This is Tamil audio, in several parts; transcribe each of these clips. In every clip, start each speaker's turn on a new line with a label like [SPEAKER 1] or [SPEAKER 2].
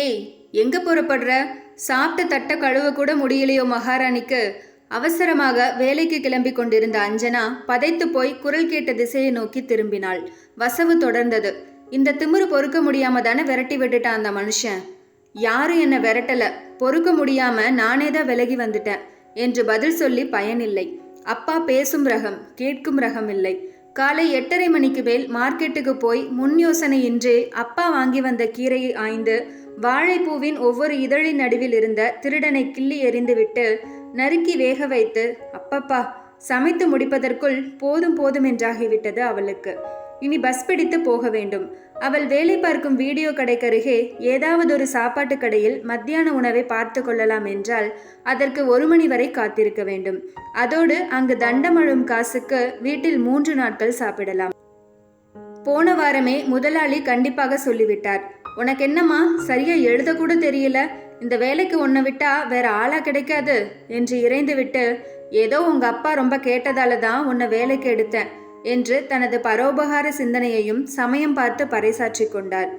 [SPEAKER 1] ஏய், எங்க புறப்படுற? சாப்பிட்ட தட்ட கழுவ கூட முடியலையோ மகாராணிக்கு? அவசரமாக வேலைக்கு கிளம்பி கொண்டிருந்த அஞ்சனா பதைத்து போய் குரல் கேட்ட திசையை நோக்கி திரும்பினாள். வசவு தொடர்ந்தது. இந்த திமிரு பொறுக்க முடியாம தானே விரட்டி விட்டுட்டான் அந்த மனுஷன். யாரும் என்ன விரட்டல, பொறுக்க முடியாம நானே தான் விலகி வந்துட்டேன் என்று பதில் சொல்லி பயனில்லை. அப்பா பேசும் ரகம், கேட்கும் ரகம் இல்லை. காலை 8:30 மணிக்கு மேல் மார்க்கெட்டுக்கு போய் முன் யோசனையின்றி அப்பா வாங்கி வந்த கீரையை ஆய்ந்து வாழைப்பூவின் ஒவ்வொரு இதழின் நடுவில் இருந்த திருடனை கிள்ளி எறிந்துவிட்டு நறுக்கி வேக வைத்து அப்பப்பா சமைத்து முடிப்பதற்குள் போதும் போதும் என்றாகிவிட்டது அவளுக்கு. இனி பஸ் பிடித்து போக வேண்டும். அவள் வேலை பார்க்கும் வீடியோ கடைக்கருகே ஏதாவது ஒரு சாப்பாட்டு கடையில் மத்தியான உணவை பார்த்து கொள்ளலாம் என்றால் அதற்கு 1 மணி வரை காத்திருக்க வேண்டும். அதோடு அங்கு தண்டமழும் காசுக்கு வீட்டில் 3 நாட்கள் சாப்பிடலாம். போன வாரமே முதலாளி கண்டிப்பாக சொல்லிவிட்டார். உனக்கு என்னம்மா, சரியா எழுத கூட தெரியல, இந்த வேலைக்கு உன்னை விட்டா வேற ஆளா கிடைக்காது என்று இறைந்துவிட்டு, ஏதோ உங்க அப்பா ரொம்ப கேட்டதால தான் உன்னை வேலைக்கு எடுத்தேன் என்று தனது பரோபகார சிந்தனையையும் சமயம் பார்த்து பறைசாற்றி கொண்டார்.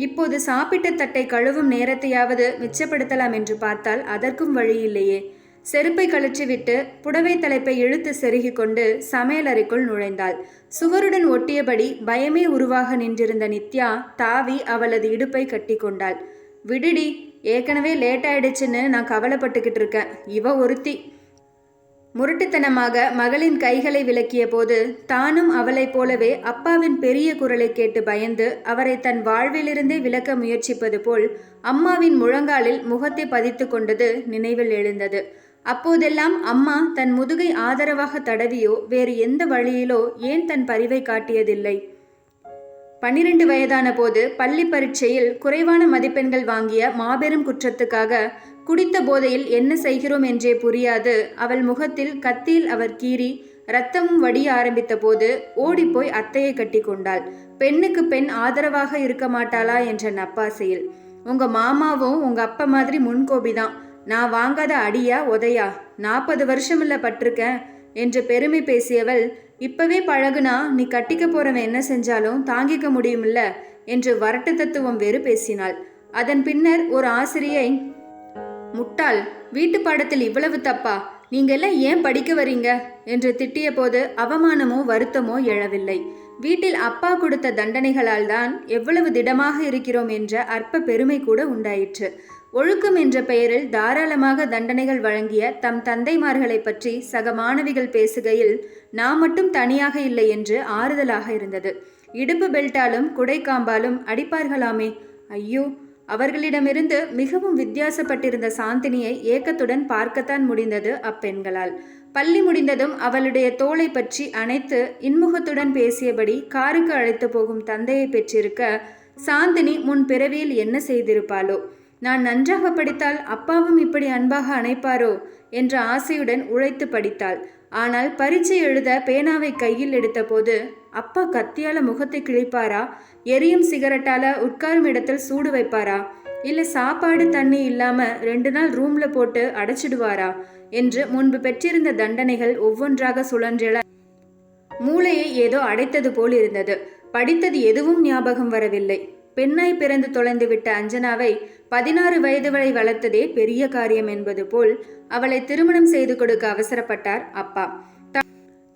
[SPEAKER 1] இப்போது சாப்பிட்ட தட்டை கழுவும் நேரத்தையாவது மிச்சப்படுத்தலாம் என்று பார்த்தால் அதற்கும் வழி இல்லையே. செருப்பை கழற்றிவிட்டு புடவை தலைப்பை இழுத்து செருகி கொண்டு சமையலறைக்குள் நுழைந்தாள். சுவருடன் ஒட்டியபடி பயமே உருவாக நின்றிருந்த நித்யா தாவி அவளது இடுப்பை கட்டி கொண்டாள். விடுடி, ஏற்கனவே லேட் ஆயிடுச்சுன்னு நான் கவலைப்பட்டுக்கிட்டு இருக்கேன். இவ ஒருத்தி. முரட்டுத்தனமாக மகளின் கைகளை விலக்கிய போது தானும் அவளைப் போலவே அப்பாவின் பெரிய குரலை கேட்டு பயந்து அவரை தன் வாழ்விலிருந்தே விலக்க முயற்சிப்பது போல் அம்மாவின் முழங்காலில் முகத்தை பதித்து கொண்டது நினைவில் எழுந்தது. அப்போதெல்லாம் அம்மா தன் முதுகை ஆதரவாக தடவியோ வேறு எந்த வழியிலோ ஏன் தன் பரிவை காட்டியதில்லை? 12 வயதான போது பள்ளி பரீட்சையில் குறைவான மதிப்பெண்கள் வாங்கிய மாபெரும் குற்றத்துக்காக குடித்த போதையில் என்ன செய்கிறோம் என்றே புரியாது அவள் முகத்தில் கத்தியில் அவர் கீறி இரத்தமும் வடிய ஆரம்பித்த போது ஓடிப்போய் அத்தையை கட்டி கொண்டாள். பெண்ணுக்கு பெண் ஆதரவாக இருக்க மாட்டாளா என்ற நப்பாசையில். உங்க மாமாவும் உங்க அப்பா மாதிரி முன்கோபிதான். நான் வாங்காத அடியா உதையா? 40 வருஷமில்ல பட்டிருக்கேன் என்று பெருமை பேசியவள், இப்பவே பழகுனா நீ கட்டிக்க போறவன் என்ன செஞ்சாலும் தாங்கிக்க முடியுமில்ல என்று வரட்டு தத்துவம் வேறு பேசினாள். அதன் பின்னர் ஒரு ஆசிரியை, முட்டாள், வீட்டு பாடத்தில் இவ்வளவு தப்பா? நீங்கெல்லாம் ஏன் படிக்க வரீங்க என்று திட்டிய போது அவமானமோ வருத்தமோ எழவில்லை. வீட்டில் அப்பா கொடுத்த தண்டனைகளால் தான் எவ்வளவு திடமாக இருக்கிறோம் என்ற அற்ப பெருமை கூட உண்டாயிற்று. ஒழுக்கம் என்ற பெயரில் தாராளமாக தண்டனைகள் வழங்கிய தம் தந்தைமார்களை பற்றி சக மாணவிகள் பேசுகையில் நான் மட்டும் தனியாக இல்லை என்று ஆறுதலாக இருந்தது. இடுப்பு பெல்ட்டாலும் குடைக்காம்பாலும் அடிப்பார்களாமே. ஐயோ, அவர்களிடமிருந்து மிகவும் வித்தியாசப்பட்டிருந்த சாந்தினியை ஏக்கத்துடன் பார்க்கத்தான் முடிந்தது அப்பெண்களால். பள்ளி முடிந்ததும் அவளுடைய தோளை பற்றி அணைத்து இன்முகத்துடன் பேசியபடி காருக்கு அழைத்து போகும் தந்தையை பெற்றிருக்க சாந்தினி முன் பிறவியில் என்ன செய்திருப்பாளோ? நான் நன்றாக படித்தால் அப்பாவும் இப்படி அன்பாக அணைப்பாரோ என்ற ஆசையுடன் உழைத்து படித்தாள். ஆனால் பரீட்சை எழுத பேனாவை கையில் எடுத்த போது அப்பா கத்தியால முகத்தை கிழிப்பாரா, எரியும் சிகரெட்டால உட்காரும் இடத்தில் சூடு வைப்பாரா, இல்ல சாப்பாடு தண்ணி இல்லாம 2 நாள் ரூம்ல போட்டு அடைச்சிடுவாரா என்று முன்பு பெற்றிருந்த தண்டனைகள் ஒவ்வொன்றாக சுழன்றெழ மூளையை ஏதோ அடைத்தது போல் இருந்தது. படித்தது எதுவும் ஞாபகம் வரவில்லை. பெண்ணாய் பிறந்து தொலைந்து விட்ட அஞ்சனாவை 16 வயது வரை வளர்த்ததே பெரிய காரியம் என்பது போல் அவளை திருமணம் செய்து கொடுக்க அவசரப்பட்டார் அப்பா.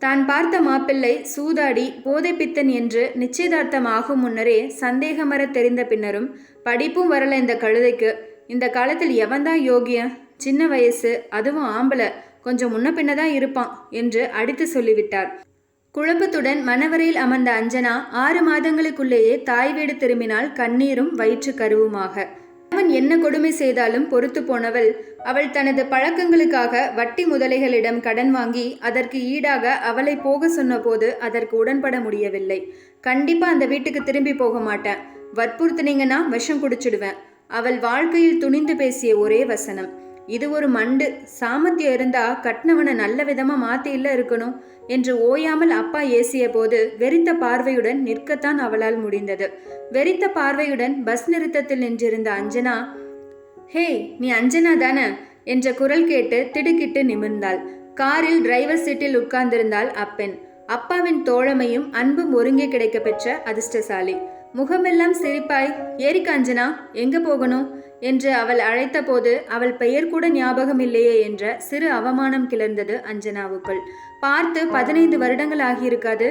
[SPEAKER 1] தான் பார்த்த மாப்பிள்ளை சூதாடி போதை பித்தன் என்று நிச்சயதார்த்தம் ஆகும் முன்னரே சந்தேகமர தெரிந்த பின்னரும் படிப்பும் வரல இந்த கழுதைக்கு, இந்த காலத்தில் எவன்தான் யோகியன், சின்ன வயசு, அதுவும் ஆம்பளை, கொஞ்சம் முன்ன பின்னதான் இருப்பான் என்று அடித்து சொல்லிவிட்டார். குழப்பத்துடன் மணவரையில் அமர்ந்த அஞ்சனா 6 மாதங்களுக்குள்ளேயே தாய் வீடு திரும்பினாள், கண்ணீரும் வயிற்று கருவுமாக. அவன் என்ன கொடுமை செய்தாலும் பொறுத்து போனவள் அவள் தனது பழக்கங்களுக்காக வட்டி முதலைகளிடம் கடன் வாங்கி அதற்கு ஈடாக அவளை போக சொன்ன போது அதற்கு உடன்பட முடியவில்லை. கண்டிப்பா அந்த வீட்டுக்கு திரும்பி போக மாட்டேன், வற்புறுத்தினீங்கன்னா விஷம் குடிச்சிடுவேன். அவள் வாழ்க்கையில் துணிந்து பேசிய ஒரே வசனம். இது ஒரு மண்டு, சாமர்த்தியம் இருந்தா கட்னவனை நல்ல விதமா மாத்தி இல்ல இருக்கணும் என்று ஓயாமல் அப்பா ஏசிய போது வெறித்த பார்வையுடன் நிற்கத்தான் அவளால் முடிந்தது. வெறித்த பார்வையுடன் பஸ் நிறுத்தத்தில் நின்றிருந்த அஞ்சனா, ஹே, நீ அஞ்சனா தானே என்ற குரல் கேட்டு திடுக்கிட்டு நிமிர்ந்தாள். காரில் டிரைவர் சீட்டில் உட்கார்ந்திருந்தாள் அப்பெண். அப்பாவின் தோழமையும் அன்பும் ஒருங்கே கிடைக்க பெற்ற அதிர்ஷ்டசாலி. முகமெல்லாம் சிரிப்பாய், ஏரிக்க அஞ்சனா, எங்க போகணும் என்று அவள் அழைத்தபோது அவள் பெயர் கூட ஞாபகம் இல்லையே என்ற சிறு அவமானம் கிளர்ந்தது அஞ்சனாவுக்குள். பார்த்து 15 வருடங்கள் ஆகியிருக்காது.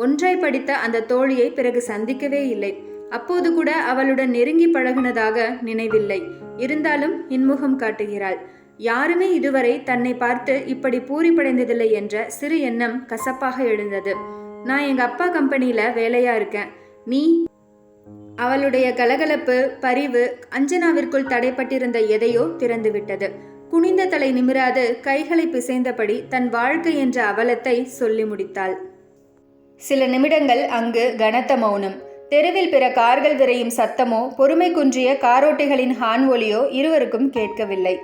[SPEAKER 1] ஒன்றாய் படித்த அந்த தோழியை பிறகு சந்திக்கவே இல்லை. அப்போது கூட அவளுடன் நெருங்கி பழகினதாக நினைவில்லை. இருந்தாலும் இன்முகம் காட்டுகிறாள். யாருமே இதுவரை தன்னை பார்த்து இப்படி பூரிப்படைந்ததில்லை என்ற சிறு எண்ணம் கசப்பாக எழுந்தது. நான் எங்க அப்பா கம்பெனியில வேலையா இருக்கேன். நீ? அவளுடைய கலகலப்பு, பரிவு அஞ்சனாவிற்குள் தடைப்பட்டிருந்த எதையோ திறந்துவிட்டது. குனிந்த தலை நிமிராது கைகளை பிசைந்தபடி தன் வாழ்க்கை என்ற அவலத்தை சொல்லி முடித்தாள். சில நிமிடங்கள் அங்கு கனத்த மௌனம். தெருவில் பிற கார்கள் விரையும் சத்தமோ பொறுமை குன்றிய காரோட்டிகளின் ஹார்ன் ஒலியோ இருவருக்கும் கேட்கவில்லை.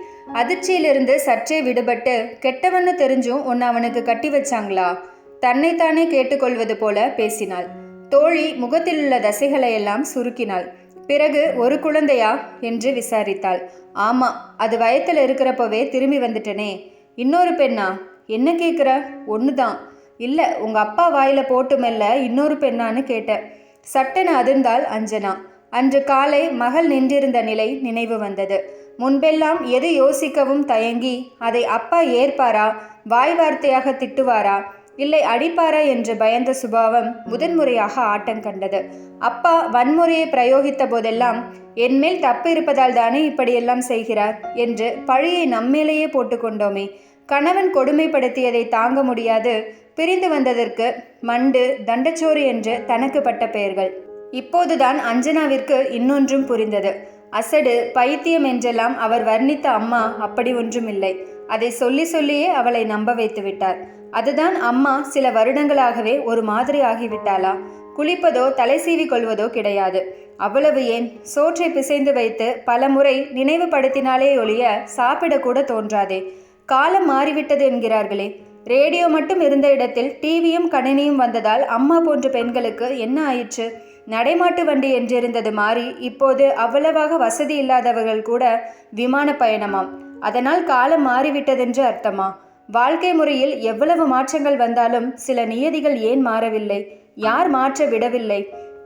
[SPEAKER 1] அதிர்ச்சியிலிருந்து சற்றே விடுபட்டு, கெட்டவன்னு தெரிஞ்சும் உன்னை அவனுக்கு கட்டி வச்சாங்களா? தன்னைத்தானே கேட்டுக்கொள்வது போல பேசினாள். தோழி முகத்திலுள்ள தசைகளையெல்லாம் சுருக்கினாள். பிறகு ஒரு குழந்தையா என்று விசாரித்தாள். ஆமா, அது வயத்தில் இருக்கிறப்பவே திரும்பி வந்துட்டனே. இன்னொரு பெண்ணா? என்ன கேட்குற? ஒன்றுதான். இல்லை, உங்க அப்பா வாயில போட்டு மெல்ல இன்னொரு பெண்ணான்னு கேட்ட. சட்டென அதிர்ந்தாள் அஞ்சனா. அன்று காலை மகள் நின்றிருந்த நிலை நினைவு வந்தது. முன்பெல்லாம் எது யோசிக்கவும் தயங்கி அதை அப்பா ஏற்பாரா, வாய் வார்த்தையாக திட்டுவாரா, இல்லை அடிப்பாரா என்று பயந்த சுபாவம் முதன்முறையாக ஆட்டம் கண்டது. அப்பா வன்முறையை பிரயோகித்த போதெல்லாம் என்மேல் தப்பு இருப்பதால் தானே இப்படியெல்லாம் செய்கிறார் என்று பழியை நம்மேலேயே போட்டுக்கொண்டோமே. கணவன் கொடுமைப்படுத்தியதை தாங்க முடியாது பிரிந்து வந்ததற்கு மண்டு, தண்டச்சோறு என்று தனக்கு பட்ட பெயர்கள். இப்போதுதான் அஞ்சனாவிற்கு இன்னொன்றும் புரிந்தது. அசடு, பைத்தியம் என்றெல்லாம் அவர் வர்ணித்த அம்மா அப்படி ஒன்றுமில்லை. அதை சொல்லி சொல்லியே அவளை நம்ப வைத்து விட்டார். அதுதான் அம்மா சில வருடங்களாகவே ஒரு மாதிரி ஆகிவிட்டாளா? குளிப்பதோ தலை சீவி கொள்வதோ கிடையாது. அவ்வளவு ஏன், சோற்றை பிசைந்து வைத்து பல முறை நினைவுபடுத்தினாலே ஒழிய சாப்பிடக்கூட தோன்றாதே. காலம் மாறிவிட்டது என்கிறார்களே. ரேடியோ மட்டும் இருந்த இடத்தில் டிவியும் கணினியும் வந்ததால் அம்மா போன்ற பெண்களுக்கு என்ன ஆயிற்று? நடைமாட்டு வண்டி என்றிருந்தது மாறி இப்போது அவ்வளவாக வசதி இல்லாதவர்கள் கூட விமான பயணமாம். அதனால் காலம் மாறிவிட்டதென்று அர்த்தமா? வாழ்க்கை முறையில் எவ்வளவு மாற்றங்கள் வந்தாலும் சில நியதிகள் ஏன் மாறவில்லை? யார் மாற்ற விடவில்லை?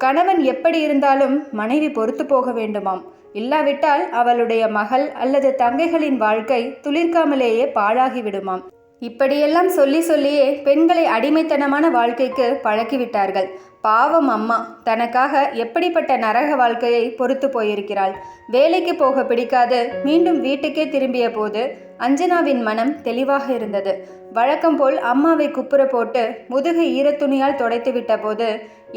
[SPEAKER 1] கணவன் எப்படி இருந்தாலும் மனைவி பொறுத்து போக வேண்டுமாம். இல்லாவிட்டால் அவளுடைய மகள் அல்லது தங்கைகளின் வாழ்க்கை துளிர்க்காமலேயே பாழாகிவிடுமாம். இப்படியெல்லாம் சொல்லி சொல்லியே பெண்களை அடிமைத்தனமான வாழ்க்கைக்கு பழக்கிவிட்டார்கள். பாவம் அம்மா தனக்காக எப்படிப்பட்ட நரக வாழ்க்கையை பொறுத்து போயிருக்கிறாள். வேலைக்கு போக பிடிக்காது மீண்டும் வீட்டுக்கே திரும்பிய போது அஞ்சனாவின் மனம் தெளிவாக இருந்தது. வழக்கம் போல் அம்மாவை குப்புற போட்டு முதுகை ஈரத்துணியால் துடைத்து விட்ட போது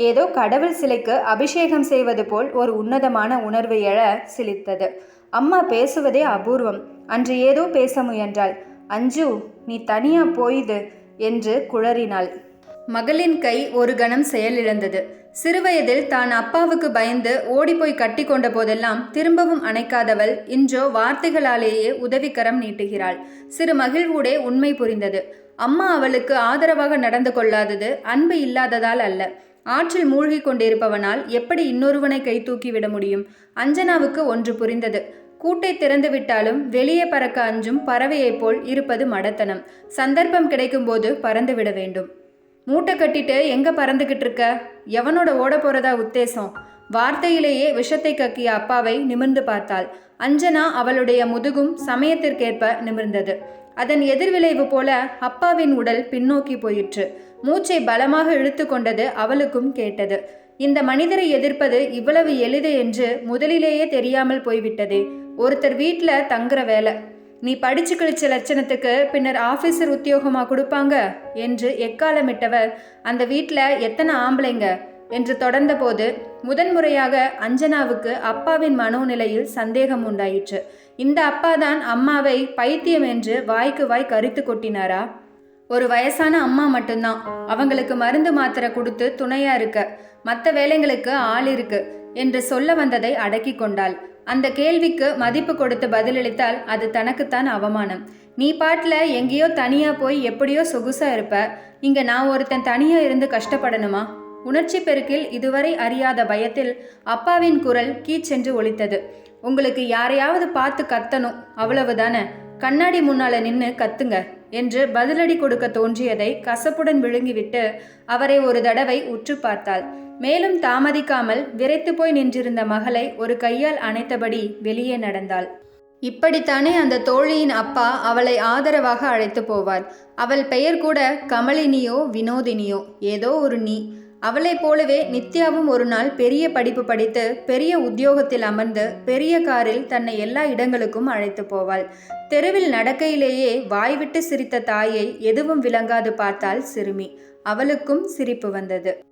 [SPEAKER 1] ஏதோ கடவுள் சிலைக்கு அபிஷேகம் செய்வது போல் ஒரு உன்னதமான உணர்வு எழ சிலித்தது. அம்மா பேசுவதே அபூர்வம். அன்று ஏதோ பேச முயன்றாள். அஞ்சு, நீ தனியா போயுது என்று குழறினாள். மகளின் கை ஒரு கணம் செயலிழந்தது. சிறுவயதில் தான் அப்பாவுக்கு பயந்து ஓடிப்போய் கட்டி கொண்ட போதெல்லாம் திரும்பவும் அணைக்காதவள் இன்றோ வார்த்தைகளாலேயே உதவிக்கரம் நீட்டுகிறாள். சிறு மகிழ்வூடே உண்மை புரிந்தது. அம்மா அவளுக்கு ஆதரவாக நடந்து கொள்ளாதது அன்பு இல்லாததால் அல்ல. ஆற்றில் மூழ்கி கொண்டிருப்பவனால் எப்படி இன்னொருவனை கை தூக்கிவிட முடியும்? அஞ்சனாவுக்கு ஒன்று புரிந்தது. கூட்டை திறந்து விட்டாலும் வெளியே பறக்க அஞ்சும் பறவையைப் போல் இருப்பது மடத்தனம். சந்தர்ப்பம் கிடைக்கும்போது பறந்து விட வேண்டும். மூட்டை கட்டிட்டு எங்க பறந்துகிட்டு இருக்க? எவனோட ஓட போறதா உத்தேசம்? வார்த்தையிலேயே விஷத்தை கக்கிய அப்பாவை நிமிர்ந்து பார்த்தாள். அஞ்சனா அவளுடைய முதுகும் சமயத்திற்கேற்ப நிமிர்ந்தது. அதன் எதிர்விளைவு போல அப்பாவின் உடல் பின்னோக்கி போயிற்று. மூச்சை பலமாக இழுத்து கொண்டது அவளுக்கும் கேட்டது. இந்த மனிதரை எதிர்ப்பது இவ்வளவு எளிது என்று முதலிலேயே தெரியாமல் போய்விட்டதே. ஒருத்தர் வீட்டில் தங்குற வேலை, நீ படிச்சு கழிச்ச லட்சணத்துக்கு பின்னர் ஆஃபீஸர் உத்தியோகமா கொடுப்பாங்க என்று எக்காலமிட்டவர் அந்த வீட்டில் எத்தனை ஆம்பளைங்க என்று தொடர்ந்த போது முதன்முறையாக அஞ்சனாவுக்கு அப்பாவின் மனோநிலையில் சந்தேகம் உண்டாயிற்று. இந்த அப்பாதான் அம்மாவை பைத்தியம் என்று வாய்க்கு வாய் கரித்து கொட்டினாரா? ஒரு வயசான அம்மா மட்டும்தான், அவங்களுக்கு மருந்து மாத்திரை கொடுத்து துணையா இருக்க, மற்ற வேலைங்களுக்கு ஆள் இருக்கு என்று சொல்ல வந்ததை அடக்கி கொண்டாள். அந்த கேள்விக்கு மதிப்பு கொடுத்து பதிலளித்தால் அது தனக்குத்தான் அவமானம். நீ பாட்டில் எங்கேயோ தனியா போய் எப்படியோ சொகுசா இருப்ப, இங்க நான் ஒருத்தன் தனியா இருந்து கஷ்டப்படணுமா? உணர்ச்சி பெருக்கில் இதுவரை அறியாத பயத்தில் அப்பாவின் குரல் கீச்சென்று ஒலித்தது. உங்களுக்கு யாரையாவது பார்த்து கத்தணும், அவ்வளவுதானே. கண்ணாடி முன்னால நின்று கத்துங்க என்று பதிலடி கொடுக்க தோன்றியதை கசப்புடன் விழுங்கிவிட்டு அவரை ஒரு தடவை உற்று பார்த்தாள். மேலும் தாமதிக்காமல் விரைத்து போய் நின்றிருந்த மகளை ஒரு கையால் அணைத்தபடி வெளியே நடந்தாள். இப்படித்தானே அந்த தோழியின் அப்பா அவளை ஆதரவாக அழைத்து போவார். அவள் பெயர் கூட கமலினியோ வினோதினியோ ஏதோ ஒரு நீ. அவளைப் போலவே நித்யாவும் ஒரு நாள் பெரிய படிப்பு படித்து பெரிய உத்தியோகத்தில் அமர்ந்து பெரிய காரில் தன்னை எல்லா இடங்களுக்கும் அழைத்து போவாள். தெருவில் நடக்கையிலேயே வாய்விட்டு சிரித்த தாயை எதுவும் விளங்காது பார்த்தாள் சிறுமி. அவளுக்கும் சிரிப்பு வந்தது.